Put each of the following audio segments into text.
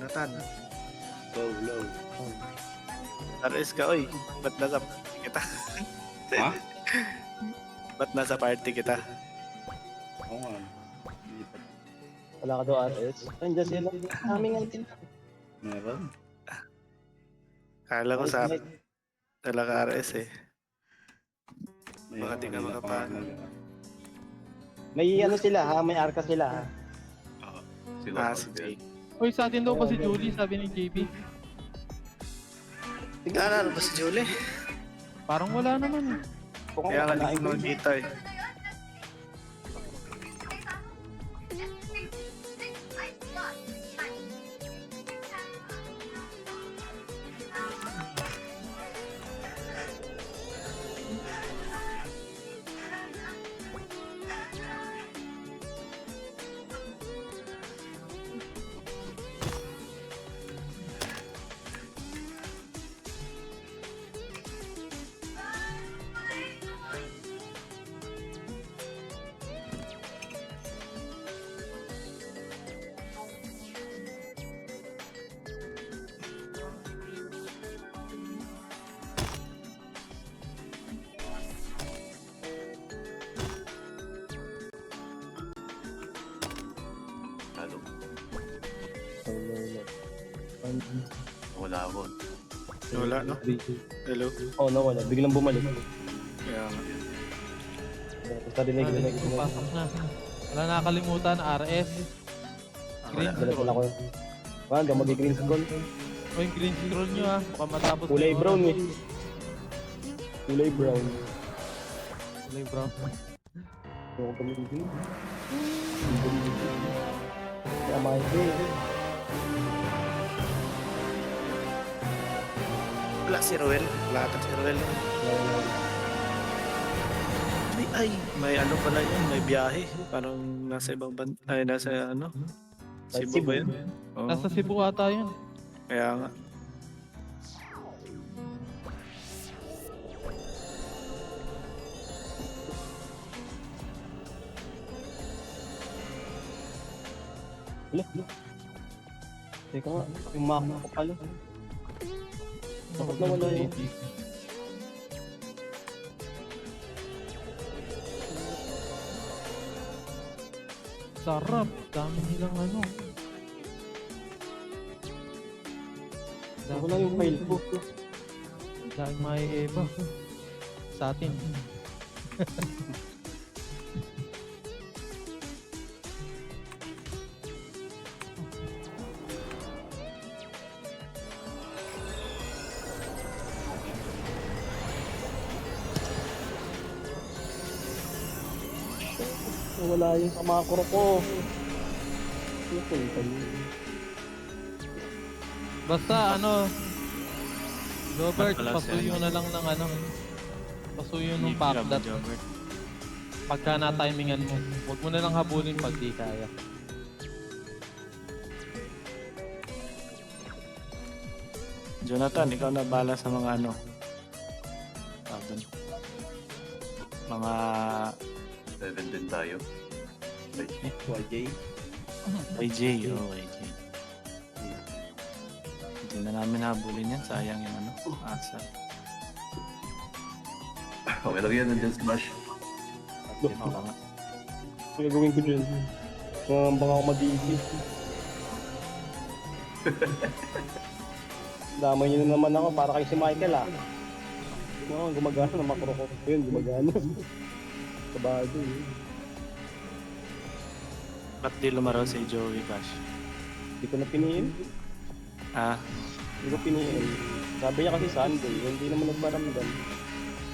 Jonathan. Low. RS ka, oy. Ba't nasa party kita? Ha? Ba't nasa party kita? Oo nga. Wala ka daw RS. Andiyan sila. Aming ang Meron. Kala ko sa wala ka RS eh. Meron. Baka di ka Kanina pa nga makapano. May ano sila ha, may arka sila ha. Oo. Sila Si Jake. Uy, sa atin daw pa si Julie, sabi ni JB. Ano ba si Julie? Parang wala naman eh. Kaya nga hindi ko nakikita eh. Halo. Wala. Wala ako. Wala, no? Hello? Oh, nawala. Biglang bumalik. Kaya nga. Tapos narinig. Pasok na. Wala nakakalimutan, RS. Green Dala scroll. ko. Hanggang mag-green scroll. O yung green scroll nyo ah. Baka matapos. Kulay na brown oras. eh. Kulay brown. Kulay brown. Yung gamitin. Kaya makikita. Wala si Ruel. Wala ata si Ruel. Ay, may ano pala yun. May biyahe. Parang nasa ibang ay, nasa ano? Cebu ba yun? Oo. Nasa Cebu ata yun. Kaya nga. Teka nga, yung map ko pala. Bakit nawala yun? Sarap. Dami nilang ano. Nawala yung file ko. Dahil may Eva. Sa atin. Nawala yung kamakuro ko. Ano po yun? Basta ano. Robert, Wala pasuyo na lang ng ano. Pasuyo ng pakdat. Pagka na-timingan mo. Huwag mo na lang habulin pag di kaya. Jonathan, ikaw na bala sa mga ano? Tawag mga 7 din tayo. YJ. YJ, YJ. Hindi na namin habulin yan. Sayang yung ano, asa. Okay lang yan, nandiyan smash. Okay nga. Ano gagawin ko dyan? Baka ako mag-iisip. Damay niyo na naman ako para kay si Michael ah. Gumagana ng makro ko. Yun, gumagana. Kabado eh. Ba't di lumaro si Joey Cash? Hindi ko na piniin. Hindi ko piniin. Sabi niya kasi Sunday, hindi naman nagparamdam.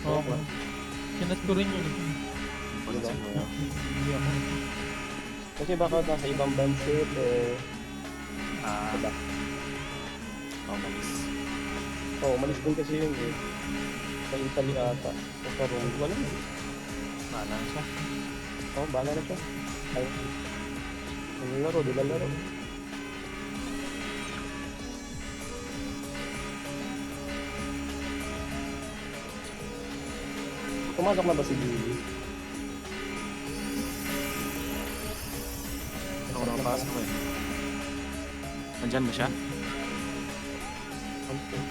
Oo. Sinat ko rin yun. Diba? Hindi ako. Kasi baka nasa ibang bansit diba? Malis. Oo, umalis din kasi yun eh. Sa Italy ata. Sa Rome. Wala na. Mana siya. Oo, bahala na siya. Ay, laro, di ba laro? Pumasok na ba si Julie? Ako nakapasok eh. Nandyan ba siya? Okay.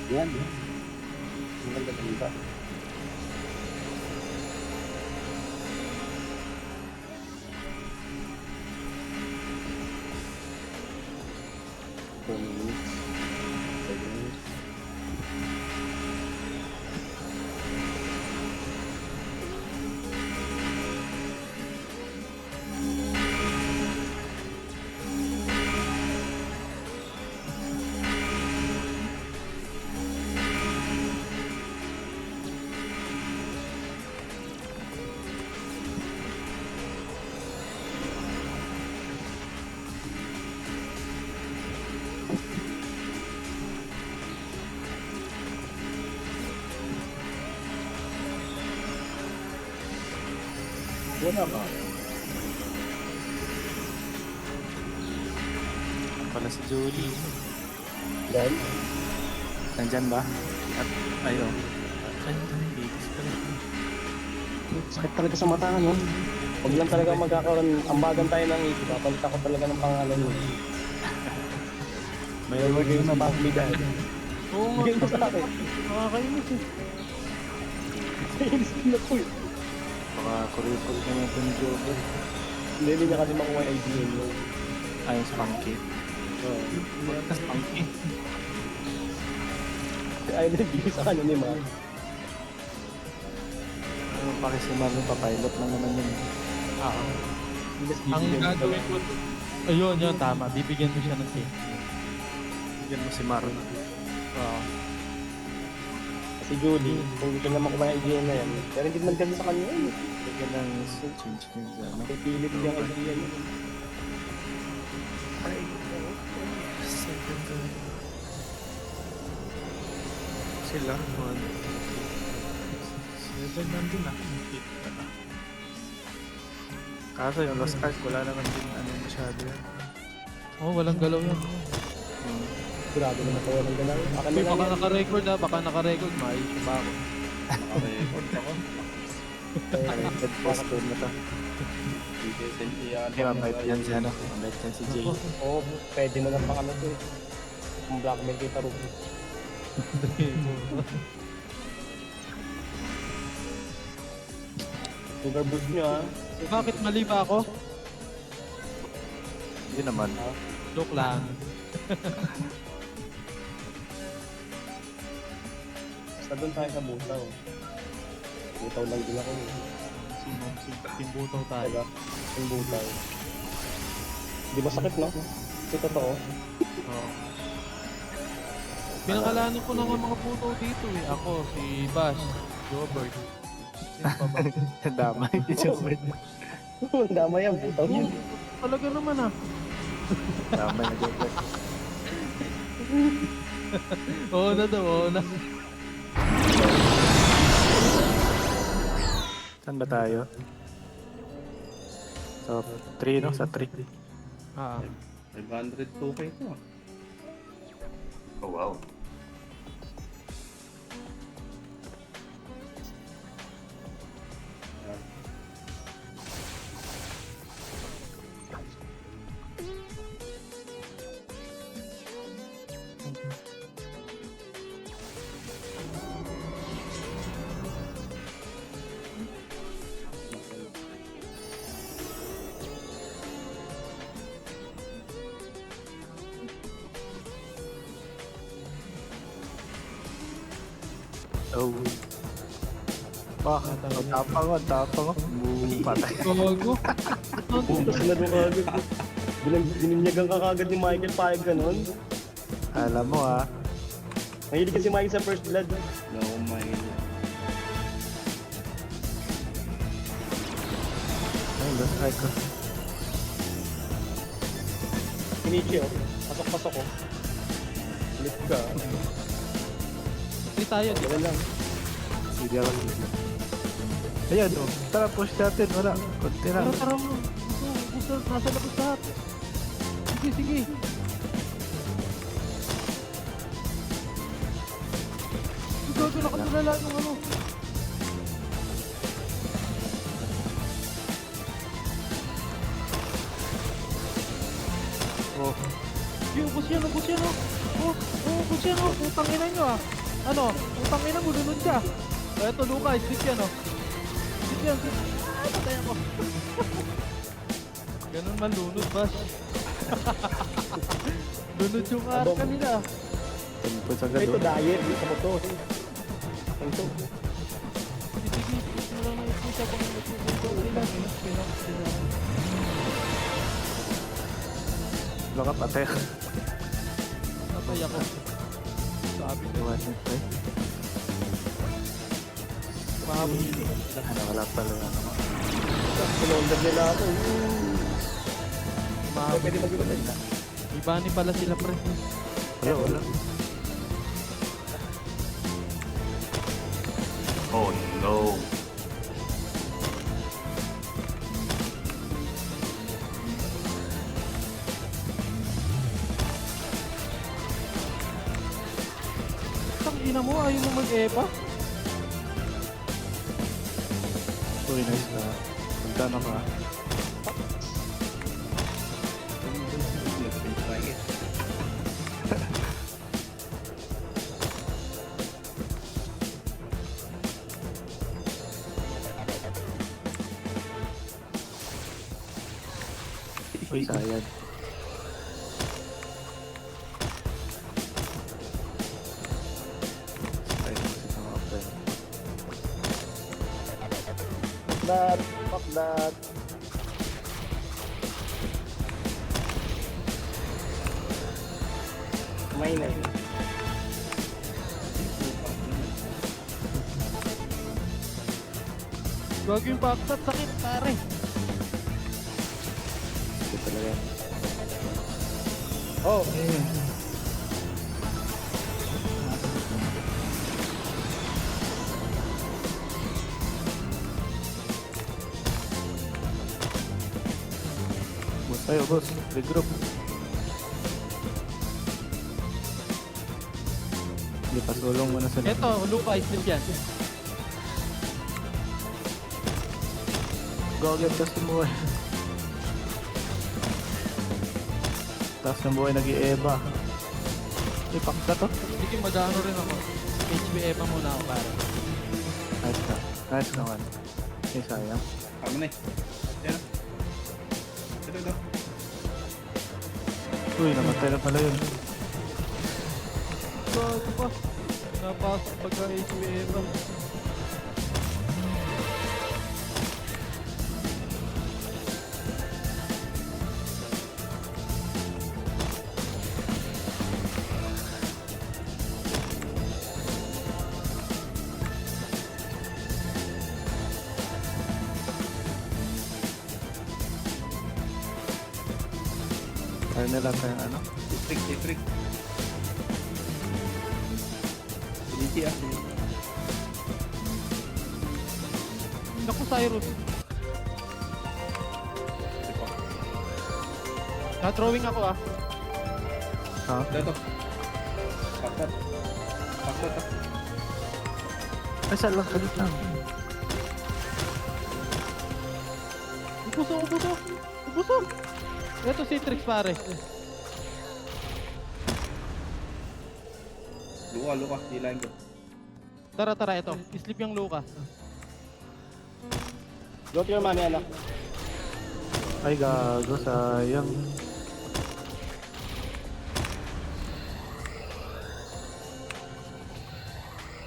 Yan. Maganda ba? Wala ba? Pala si Julie. Dahil? Nandyan ba? At ayun. Ay, itis pala. Sakit talaga sa mata ka, no? Huwag lang talaga magkakaroon, ambagan tayo ng ito. Papalit ako talaga ng pangalan mo. May magiging sa pagbigay. Oo nga. Bigay mo sa akin. Nakakainis eh. Kainis ko na ko eh. Baka kuripol naman ito ni Joker. Hindi niya kasi makuha yung idea mo. Ayun, spunky. Oo. Spunky. Si Idol bigay sa kanya ni Ma. Ano pa kasi Marlon, papilot lang naman yun. Ang gagawin ko, ayun, yun, tama. Bibigyan mo siya ng safety. Bigyan mo si Marlon. Oo. Si Julie, kung gusto na makuha yung idea na yan. Pero hindi man ganda sa kanya yun. Bigyan ng change yung ano. Pipilit yung idea niya. Sila, 1, 7 nandun ah. Kaso yung Lost Ark, wala naman din ano masyado yan. Oh, walang galaw yan. Sigurado naman ko walang ganaw. Akin na Uy, lang baka yan. naka-record ha, baka naka-record. Maayos ba ako? Naka-record ako. Dead poster na to. Hindi, mabait yan si ano. Mabait yan si Jay. Oo, pwede na lang pang ano to eh. Kung blackmail kita rin. Sugar boost nyo ah. Bakit mali ba ako? Hindi naman. Joke lang. Basta doon tayo sa butaw. Butaw lang din ako eh. Simbutaw tayo. Diba? Yung butaw. Di ba sakit no? Ito totoo. Oo. Pinangalanan ko na nga mga puto dito eh. Ako, si Bash, Jobert. Sino pa ba? Damay ni Joker. Ang dama yan, butaw yun. Talaga naman ah. Damay na Joker. Oo na daw, oo na. Saan ba tayo? So, 3 no? Sa 3. Ah, 502k to. Oh, wow. Oh. Bakit? Ang tapang ang tapang. Patay. gago. Butas na doon kagad. Bininyagan ka kagad ni Michael Payag ganon. Alam mo ah. Mahilig kasi Michael sa first blood. No, my... Ay, Lost Ark ko. Finichi oh. Pasok-pasok ko. Ulit ka. Hindi tayo, di ba? Ganun lang. Hindi ako dito. Ayan o. Tara, push natin. Wala. Konti lang. Tara mo. Gusto, nasa labas lahat. Sige, sige. Gago, nakatulala yung ano. Oh. Yung ubos yan, ubos yan, oh. Oh, ubos yan, oh. Utang ina nyo, ah. Ano? Utang ina mo, lunod ka. Eto, Luka, slip yan, oh. Slip yan, slip. Ah, patay ako. Ganun man, lunod, Bash. Lunod yung arc kanila. Tempos agad. Ito oh. diet. Ito mo to. Ito. Sige, sige. Gusto mo lang na ipusya kung nagpupunto nila. Baka patay. Patay ako. Sabi nila. Iwasan pa eh. Mahabol nila. Ano, wala pala yan. Sinonder nila ako. Mahabol. Pwede mag-ibig na. Ibani pala sila, pre. Wala, wala. Oh no. Tangina mo, ayaw mo mag-epa? Uy, nice na. Magkano ka? Uy, sayang. Sayang kasi sa mga friend. That. Fuck that. May na. Gago yung backstab, sakit, pare. Ito talaga. Oh. Boss tayo, boss. Regroup. Hindi, pasulong mo na sa Eto, Luka, slip yan. Go agad tas ng buhay. Tas ng buhay nag-i-eba. Ipak ka to. Sige, mag-ano rin ako. HBF muna ako, pare. Nice na. Nice naman. Eh, sayang. Tama na eh. Yan. Ito. Uy, namatay na pala yun. Gago pa. Napasok pagka-HBF. Kaya nila tayo ano. Trick. Hindi ah. Naku, Cyrus. Na-drawing ako, ah. Ha? Ito. Pakot ah. Ay, saan lang kalit lang. Ubuso. Ito si Trix, pare. Luka. Hilahin ko. Tara, ito. Islip yung Luka. Go to your mommy, anak. Ay, gago, sayang.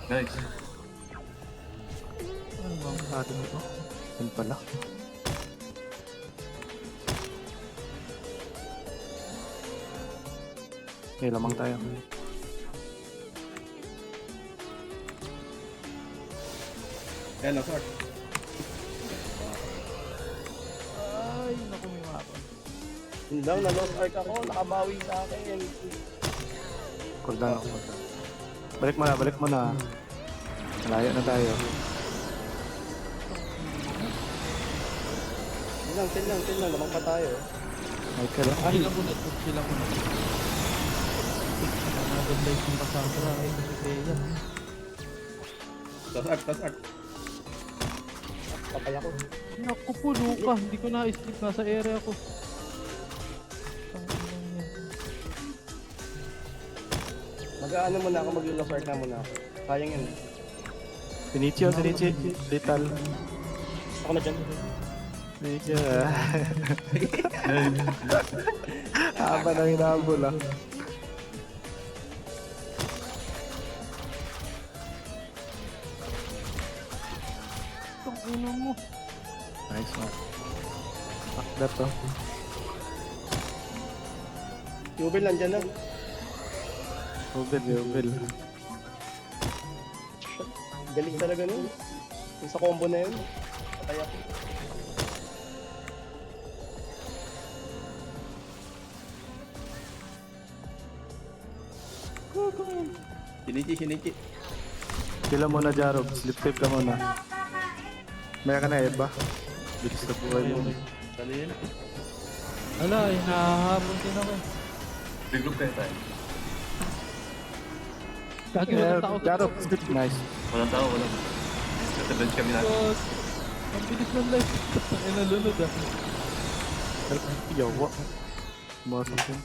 Nice. Ano bang atin ito? Yan pala. Okay, lamang tayo. Yan o, sir. Ay, naku, may mapa. Yun lang, na-lost arc ako, nakabawi sa akin. Cooldown ako. Balik mo na. Malayo na tayo. Chill lang, lamang pa tayo. Michael, ay, Sila muna, sila muna. Maganda yung Cassandra, ay kasi Freya. Tas art. Patay ako. Naku po, Luka, hindi ko na-sleep, nasa area ko. Mag-aano muna ako, mag-lost arc na muna ako. Sayang yun. Shinichi. Lethal. Ako na dyan. Shinichi. Haba na hinabol ah. Itong ino mo. Nice one. Akdat to. Yubel, nandyan na. Ubel. Galing talaga nun. Yung sa combo na yun. Patay ako. Shinichi. Kila mo na Jarob. Sleep tape ka muna. Maya ka na Eva. Bilis na buhay mo. Dali na. Ala, hinahabol din ako. Regroup kayo tayo. Lagi walang tao. Jarob, sleep. Nice. Walang tao, walang. Nasa-bench kami natin. God, ang bilis ng life. Ay, nalunod ah. Yawa. Masok yun.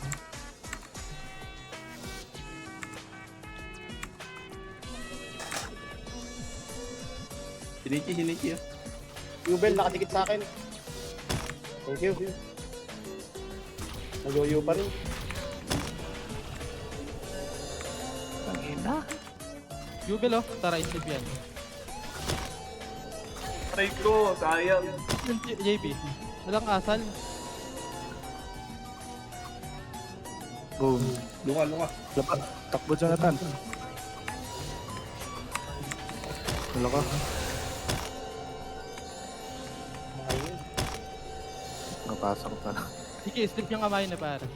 Shinichi. Yubel, nakadikit sa akin. Thank you. Nagyoyo pa rin. Jubel oh, tara isip yan. Aray ko, sayang. Yung JB, walang asal. Boom. Lunga. Lapat. Takbo Jonathan. Wala ka. Ayun. Napasok pa na. Sige, slip yung kamay na pare.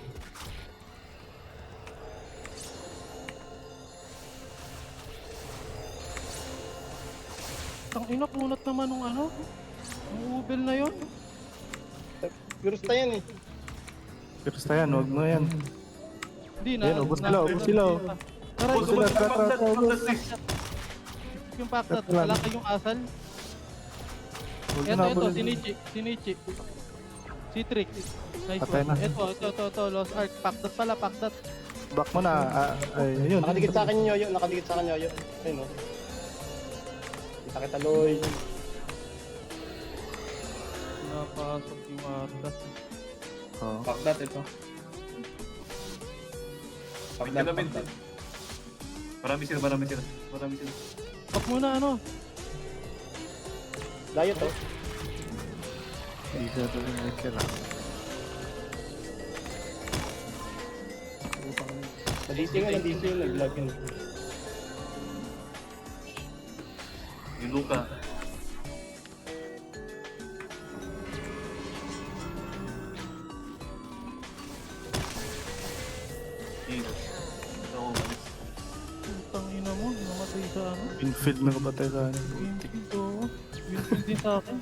Ang ina, kunat naman nung ano. Ang ubel na yun. Virus na yan eh. Pero yan, huwag mo yan. Hindi na. Yan, ubos sila. Tara, Ubos, ubos. ubos. Yung paktat, Ito lang. wala kayong asal. Huwag Ito, na Sinichi. Si Trick. Nice Patay one. na. Ito, Lost Ark. Paktat. Back mo na. Ayun. Nakadikit sa akin yung yoyo. Ayun o. Kita kita, Loy. Napasok yung arda. Oh. Pakdat ito. May kalamin din. Marami sila. Pag muna ano. Dayo to. Isa to rin Michael ah. Nag-DC yun. Nag-vlog yun. Yung Luka. Jesus. Ito ako umalis. Putang ina mo. Namatay sa ano. Infield na kapatay sa ano. Winfield din sa akin.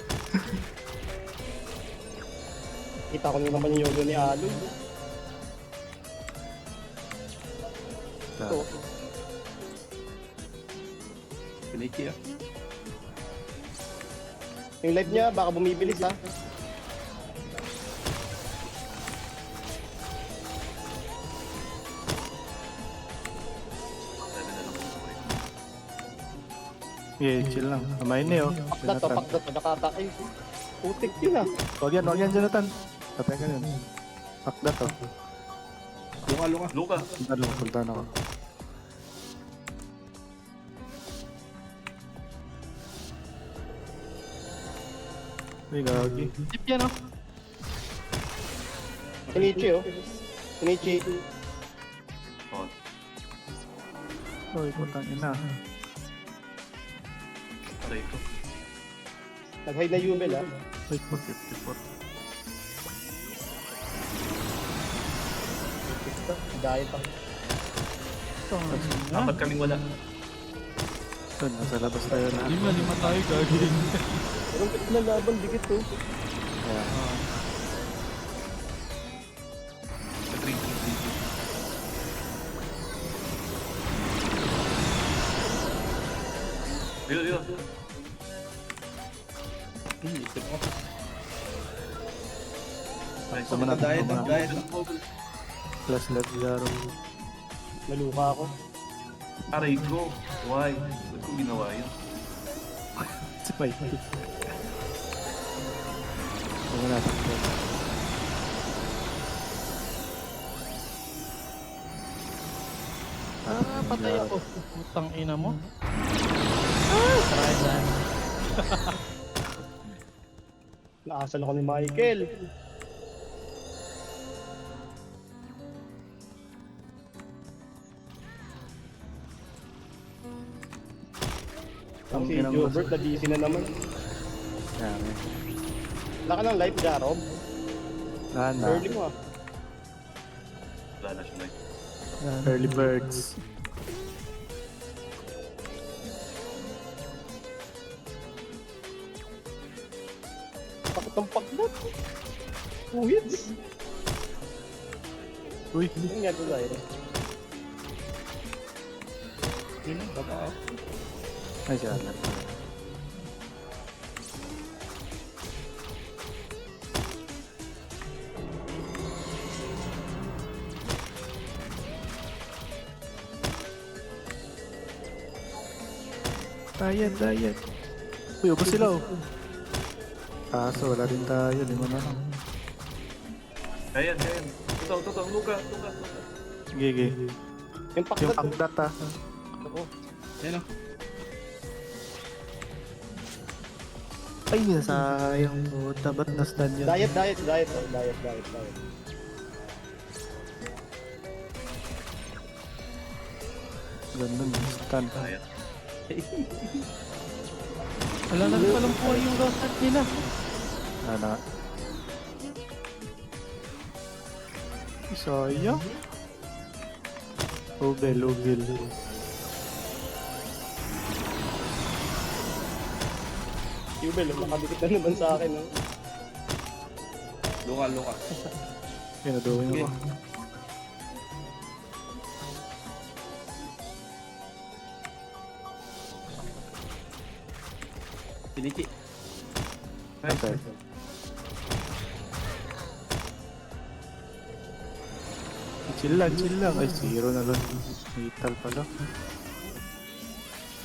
Kita ko naman yung yoyo ni Aloy. Ito. Shinichi. Yung live niya, baka bumibilis ha. Sabi na lang ako sabay. Yeah, chill lang. Amayin niyo. Pakdat to. Nakatake. Putik yun ah. Huwag yan Jonathan. Patay ka yun. Pakda to. Lunga. Luka. Punta ako. Ay, gagi. Tip yan oh. Shinichi oh. Shinichi. Oh, Oy, putang ina. aray ko. Nag-hide na Yubel ha. Wait, 454. dito. Diet ako. Apat kaming wala. So, nasa labas tayo na. Lima tayo gagawin. Pero ang na laban, dikit to. Kaya, Sa 3. Dito. Nice. Kumana, Diet, kumana. diet. Plus left Jaro. Naluka ako. Aray ko. Why? Ba't ko ginawa yun? Si Pai. Kumana natin. Patay ako. Putang ina mo. Naasan ako ni Michael. Ang si inang Gilbert, na-DC na naman. Yan. Wala ka ng life, Jarob. Nana. Early mo ah. Wala na siya na. Early birds. Takot ang paklat. 2 hits. Uy, Ano nga ito tayo? Yun, baba ako. ay siya. Diet. Uy, ubos sila oh. Kaso, wala din tayo. 5 na lang. Ayan. Ito. Luka. Gigi. Yung Yung paklat. pangdat ah. Yan o. Ay, sayang puta. Ba't na-stun yun? Diet. Ganun, stun. Ayan. Wala na palang buhay yung rosat nila. Ano? Sayang. Ugel. Yubel, nakadikit na naman sa akin. No? Luka. Pinaduhin ako. Piniki. Okay. Chill lang. Ay, 0 na lang. Lethal pala.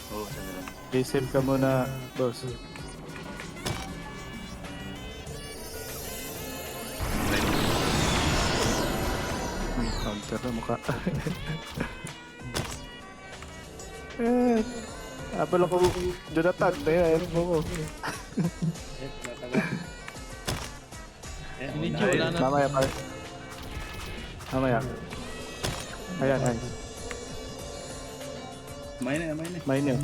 Oo, siya na lang. Okay, save ka muna, boss. Counter na mukha. Apal ako, Jonathan, kaya mo ko. Ninja, wala na. Mamaya pa. Mamaya. Ayan. Main na. Main yun.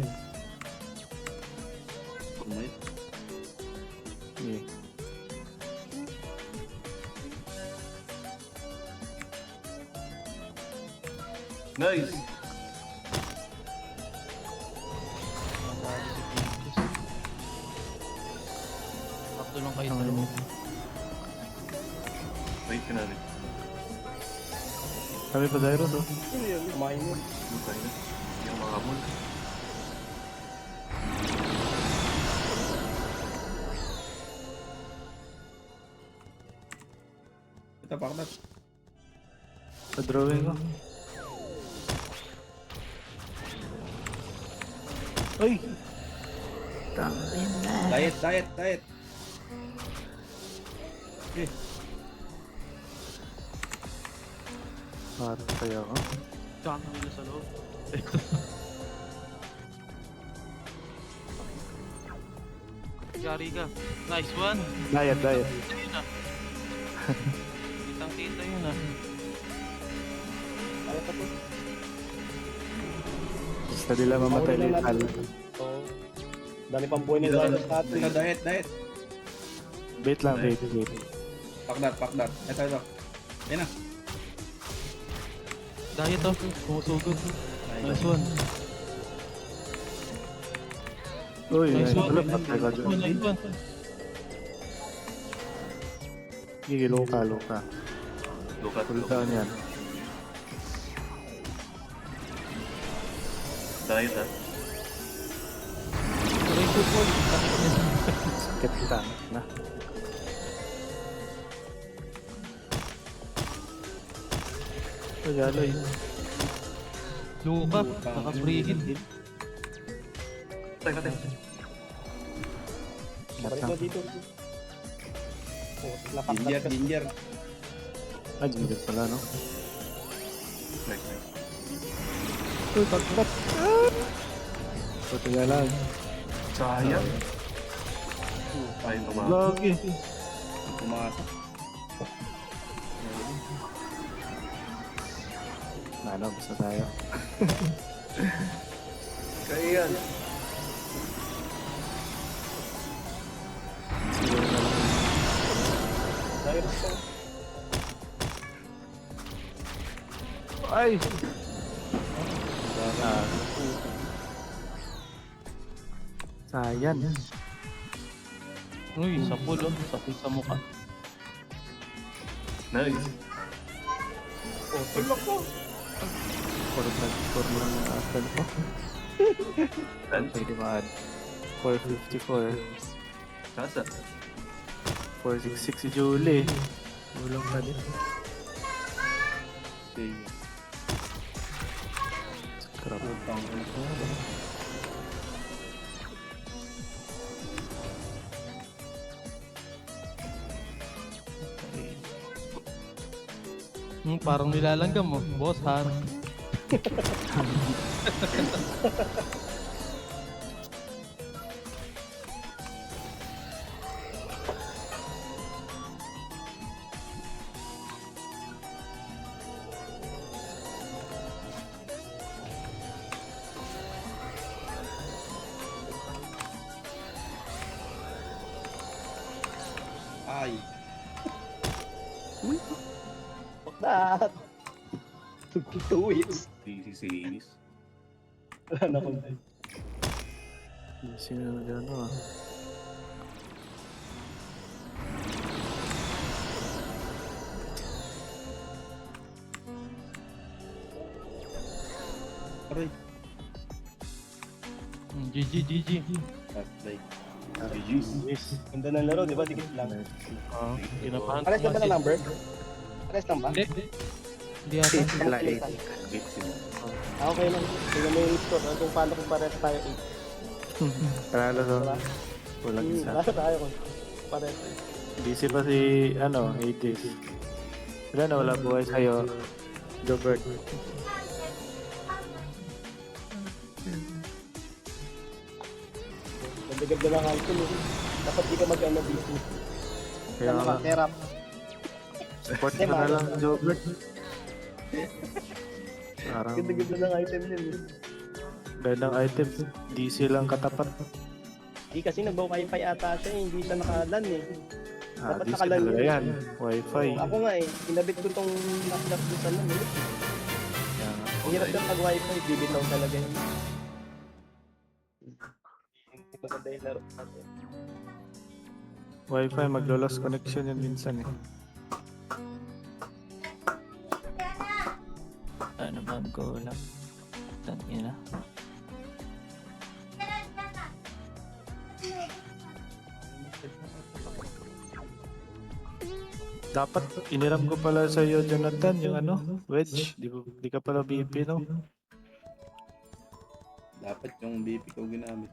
Kumain. Okay. Nice! Sakto lang kayo Ang dalawa. Wait ka natin. Kami pa Dairos, oh. Ano yun? Kumain yun. Butay na. Hindi ako makahabol. Ito, paklat. Sa drawing ko. Uy! Diet. Parang kaya ako. Tsaka nila sa loob. Yari ka. Nice one. Diet. Yun na. Kitang-kita yun ah. Kaya pa to. Basta nila mamatay Mauli lang lethal. natin. Oo. Dami pang buhay ng Dairos natin. Ito, diet. Bait lang, bait. Pakdat. Ito. Yan na. Diet oh. Sumusugod. Nice one. Uy, Nice one. wala patay ka Nice one, dyan. nice one. Sige, loka, loka. Lukat. Full down yan. Diet ha. Aray ko po. Sakit ka na. Pagaloy. Luka. Naka-free hit. Patay, patay. Parin mo dito. Oh, lapak Ginger, ginger. Ah, ginger pala, no? Nice, nice. Uy, pagkat. Puti nga lang. Sayang. Sayang tumama. Lagi. Pumasok. Ano, basta tayo. Kaya yan. Cyrus ko. Ay! Ah. Sayan. Uy, sapul oh. Sapul sa mukha. Nice. Oh, tulak ko. Score lang ang after ko. Pwede ma-add. 454. Kasa. 466 si Julie. Ulang pa din. Okay. Scrap. Utang ko na to. Parang nilalanggam mo. Boss, har. Ay. Fuck that. 2 weeks. Easy series. Wala na akong Sino na dyan, ah? Aray. GG, GG. Patay. GG's. ganda ng laro, di ba? Dikit lang. Kinabahan Pares na ba na number? Pares lang ba? Hindi. Hindi ata. Sila 8. Okay lang. Tingnan mo yung score. Kung paano kung pares tayo 8. Panalo to. Diba? Kulang isa. Nasa tayo kung pares. Busy pa si, ano, 80s. Wala na, wala buhay sa'yo. Jobert. Ganda-ganda lang item eh. Dapat di ka mag-ano dito. Kaya Ano nga, ka, terap. support ka na lang, Jobert. Parang Ganda-ganda lang item yun eh. gandang item. DC lang katapat. Di kasi nag-wifi ata siya eh. Hindi siya nakalan eh. Ah, Dapat DC nakalan talaga yun. yan. Wi-Fi. Ako nga eh. Kinabit ko tong knock-knock doon sa lan eh. Kaya nga. Ang hirap lang pag-wifi. Bibitaw talaga yun. Hindi maganda yung laro natin. Wi-Fi, maglo-lost connection yan minsan eh. Ano ba go lang? Tangina. Dapat iniram ko pala sa iyo, Jonathan, yung ano, wedge. Di ka pala BP, no? Dapat yung BP ko ginamit.